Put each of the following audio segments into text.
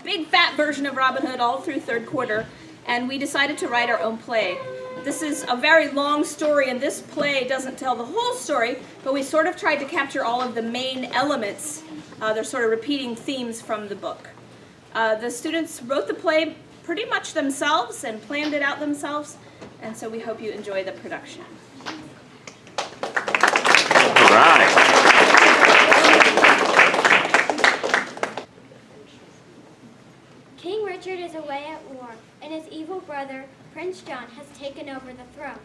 big fat version of Robin Hood all through third quarter, and we decided to write our own play. This is a very long story, and this play doesn't tell the whole story, but we sort of tried to capture all of the main elements. They're sort of repeating themes from the book. The students wrote the play pretty much themselves and planned it out themselves, and so we hope you enjoy the production. All right. King Richard is away at war, and his evil brother, Prince John, has taken over the throne.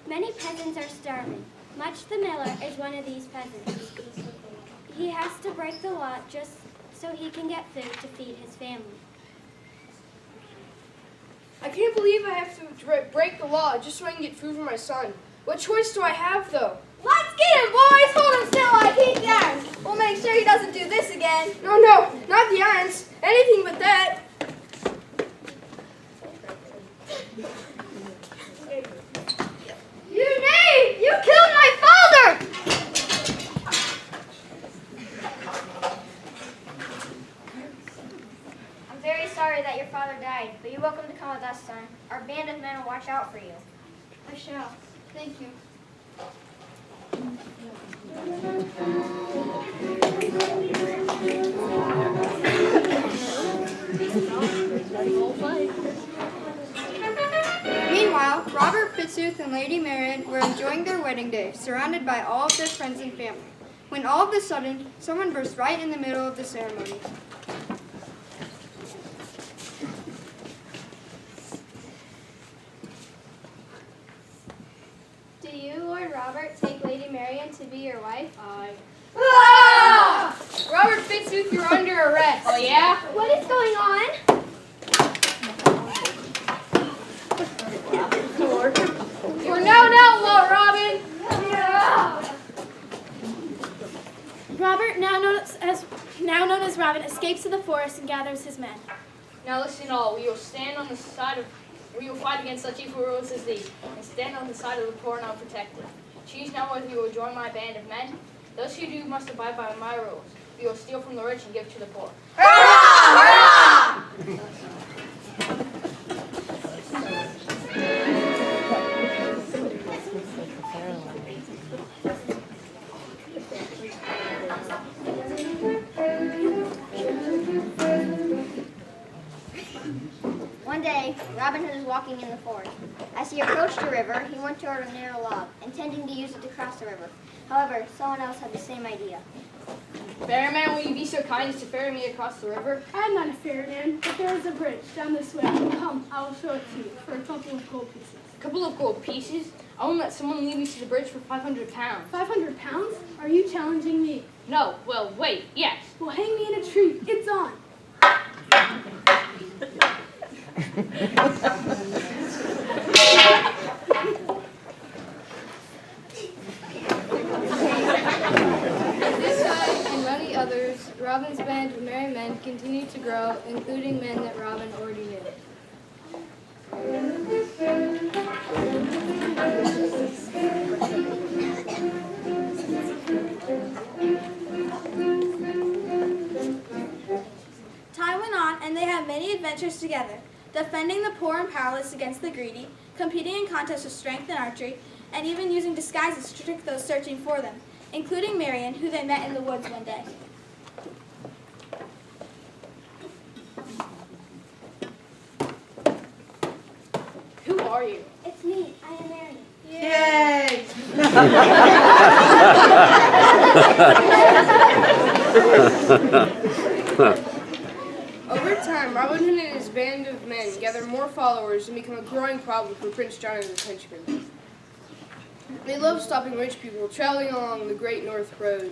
Many peasants are starving. Much the Miller is one of these peasants. He has to break the law just so he can get food to feed his family. I can't believe I have to break the law just so I can get food for my son. What choice do I have, though? Let's get him, boys! Hold him still while I keep the irons. We'll make sure he doesn't do this again. No, not the irons. Anything but that. You knave! You killed my father! I'm very sorry that your father died, but you're welcome to come with us, son. Our band of men will watch out for you. I shall. Thank you. Meanwhile, Robert Fitzooth and Lady Marian were enjoying their wedding day, surrounded by all of their friends and family, when all of a sudden, someone burst right in the middle of the ceremony. Do you, Lord Robert, take Lady Marian to be your wife? Aye. Ah! Robert Fitzooth, you're under arrest. Oh, yeah? What is going on? You're now an outlaw, Robin. Yeah. Robert, now known as Robin, escapes to the forest and gathers his men. Now listen all, we will fight against such evil rulers as these, and stand on the side of the poor and unprotected. Choose now whether you will join my band of men. Those who do must abide by my rules. We will steal from the rich and give to the poor. Hurrah! Hurrah! One day, Robin Hood was walking in the forest. As he approached a river, he went toward a narrow log, intending to use it to cross the river. However, someone else had the same idea. Ferryman, will you be so kind as to ferry me across the river? I am not a ferryman, but there is a bridge down this way. Come, I will show it to you for a couple of gold pieces. A couple of gold pieces? I won't let someone lead me to the bridge for 500 pounds. 500 pounds? Are you challenging me? No, well, wait, yes. Well, hang me in a tree. It's on. This night and many others, Robin's band of merry men continued to grow, including men that Robin already knew. Time went on, and they had many adventures together, defending the poor and powerless against the greedy, competing in contests of strength and archery, and even using disguises to trick those searching for them, including Marian, who they met in the woods one day. Who are you? It's me. I am Marian. Yay! Over time, Robin Hood and his band of men gather more followers and become a growing problem for Prince John and his henchmen. They love stopping rich people traveling along the Great North Road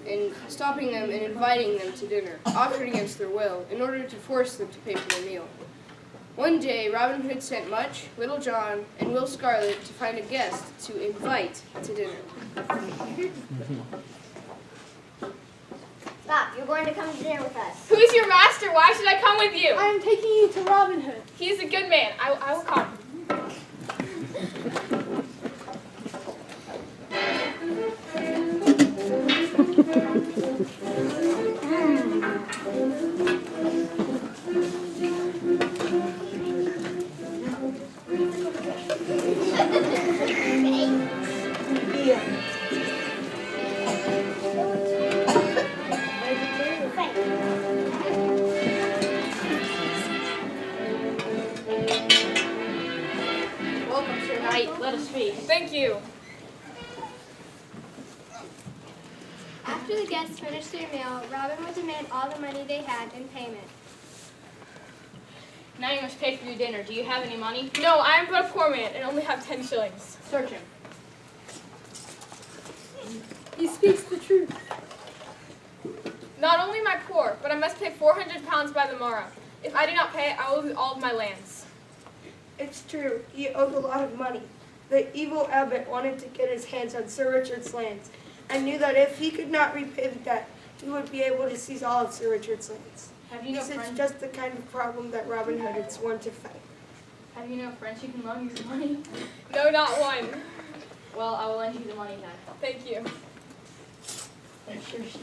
and stopping them and inviting them to dinner, often against their will, in order to force them to pay for their meal. One day, Robin Hood sent Much, Little John, and Will Scarlet to find a guest to invite to dinner. Stop. You're going to come to dinner with us. Who is your master? Why should I come with you? I am taking you to Robin Hood. He is a good man. I will come. let us speak. Thank you. After the guests finished their meal, Robin would demand all the money they had in payment. Now you must pay for your dinner. Do you have any money? No, I am but a poor man and only have 10 shillings. Search him. He speaks the truth. Not only am I poor, but I must pay 400 pounds by the morrow. If I do not pay, I will lose all of my lands. It's true. He owed a lot of money. The evil abbot wanted to get his hands on Sir Richard's lands and knew that if he could not repay the debt, he would be able to seize all of Sir Richard's lands. Have you no This is friends? just the kind of problem that Robin Hood had sworn to fight. Have you no friends who can loan you the money? No, not one. Well, I will lend you the money then. Thank you. I'm sure she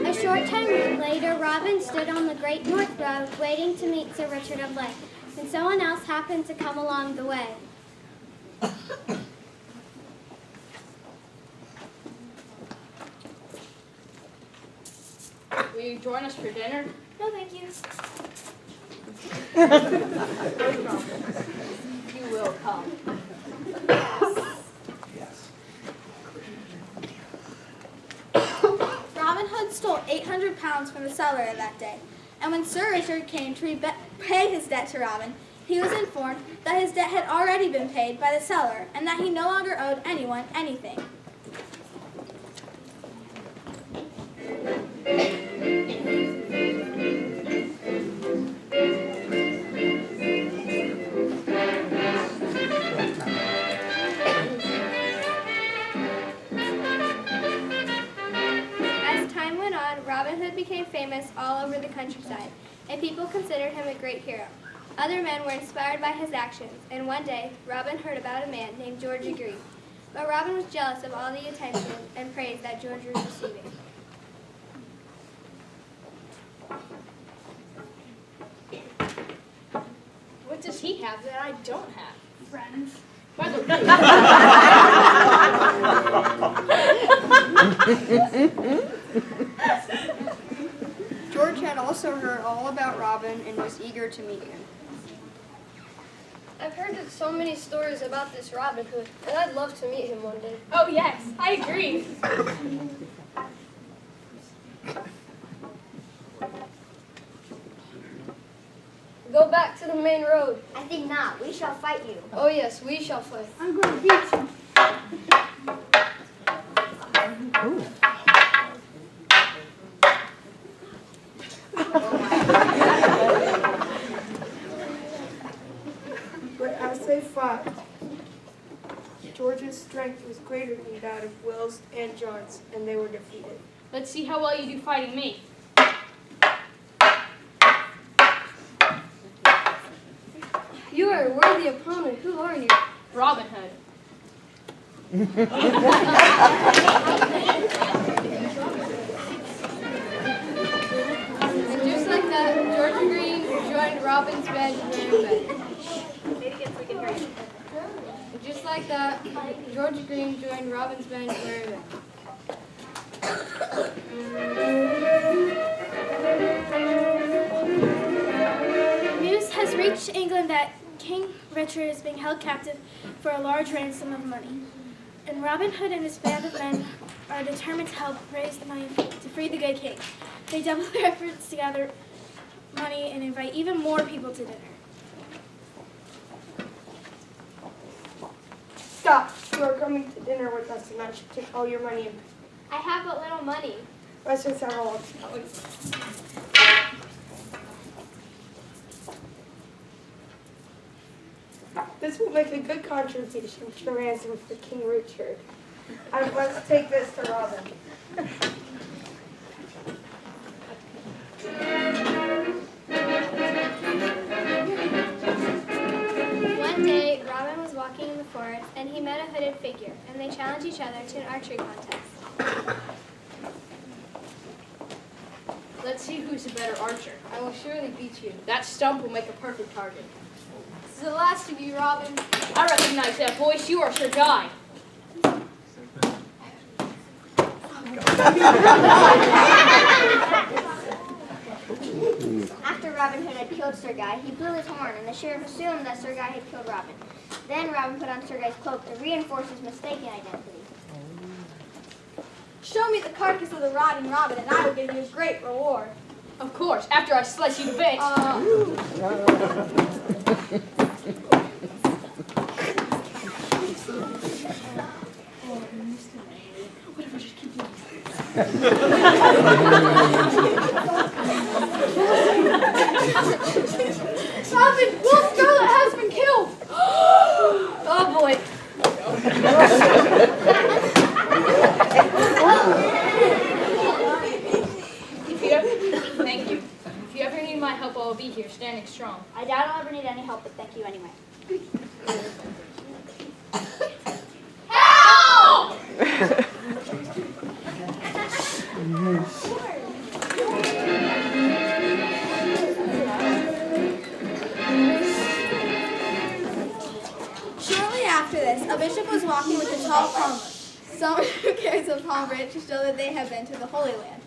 A short time later, Robin stood on the Great North Road waiting to meet Sir Richard of Lake, and someone else happened to come along the way. Will you join us for dinner? No, thank you. You will come. Robin Hood stole 800 pounds from the cellar that day, and when Sir Richard came to pay his debt to Robin, he was informed that his debt had already been paid by the seller and that he no longer owed anyone anything. As time went on, Robin Hood became famous all over the countryside, and people considered him a great hero. Other men were inspired by his actions, and one day, Robin heard about a man named George Green. But Robin was jealous of all the attention and praise that George was receiving. What does he have that I don't have? Friends. By the George had also heard all about Robin and was eager to meet him. I've heard so many stories about this Robin Hood, and I'd love to meet him one day. Oh, yes, I agree. Go back to the main road. I think not. We shall fight you. Oh yes, we shall fight. I'm going to beat you. But as they fought, George's strength was greater than that of Will's and John's, and they were defeated. Let's see how well you do fighting me. You are a worthy opponent. Who are you? Robin Hood. And just like that, George Green joined Robin's band very much. And just like that, George Green joined Robin's band very much. News has reached England that King Richard is being held captive for a large ransom of money. And Robin Hood and his band of men are determined to help raise the money to free the good king. They double their efforts to gather money and invite even more people to dinner. Stop! You are coming to dinner with us, and I should take all your money and I have but little money. let's just have a walk. This will make a good contribution to the ransom for King Richard. I must take this to Robin. One day, Robin was walking in the forest, and he met a hooded figure, and they challenged each other to an archery contest. Let's see who's a better archer. I will surely beat you. That stump will make a perfect target. This is the last of you, Robin. I recognize that voice. You are Sir Guy. After Robin Hood had killed Sir Guy, he blew his horn, and the sheriff assumed that Sir Guy had killed Robin. Then Robin put on Sir Guy's cloak to reinforce his mistaken identity. Show me the carcass of the rotting Robin, and I will give you a great reward. Of course, after I slice you to bits. Robin, Will Scarlet has been killed. Oh boy. Thank you. If you ever need my help, I will be here, standing strong. I doubt I'll ever need any help, but thank you anyway. Shortly after this, a bishop was walking with a tall palmer. Someone who carries a palm branch to show that they have been to the Holy Land.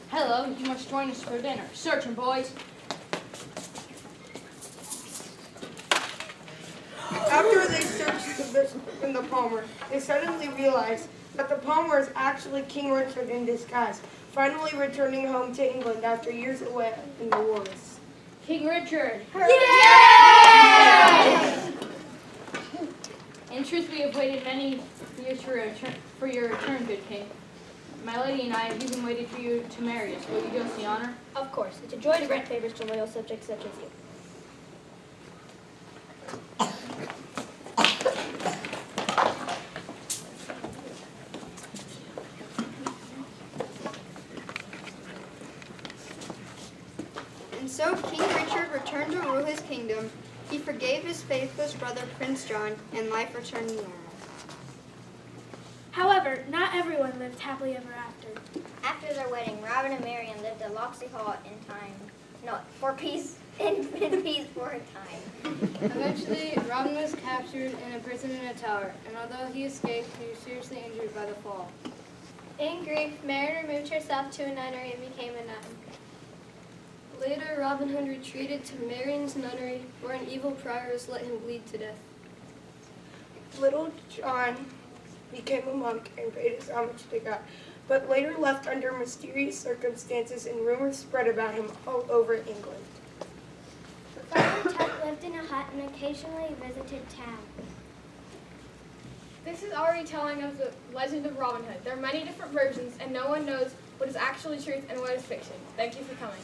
Hello, you must join us for dinner. Searching, boys. After they searched the bishop and the palmer, they suddenly realized that the palmer is actually King Richard in disguise, finally returning home to England after years away in the wars. King Richard. In truth, we have waited many years for your return, good king. My lady and I have even waited for you to marry us. Will you do us the honor? Of course. It's a joy to grant favors to loyal subjects such as you. And so King Richard returned to rule his kingdom. He forgave his faithless brother Prince John, and life returned to normal. However, not everyone lived happily ever after. After their wedding, Robin and Marian lived at Locksley Hall for peace, in peace for a time. Eventually, Robin was captured and imprisoned in a tower, and although he escaped, he was seriously injured by the fall. In grief, Marian removed herself to a nunnery and became a nun. Later, Robin Hood retreated to Marian's nunnery, where an evil prioress let him bleed to death. Little John became a monk and paid his homage to God, but later left under mysterious circumstances, and rumors spread about him all over England. Father Tuck lived in a hut and occasionally visited town. This is our retelling of the legend of Robin Hood. There are many different versions, and no one knows what is actually truth and what is fiction. Thank you for coming.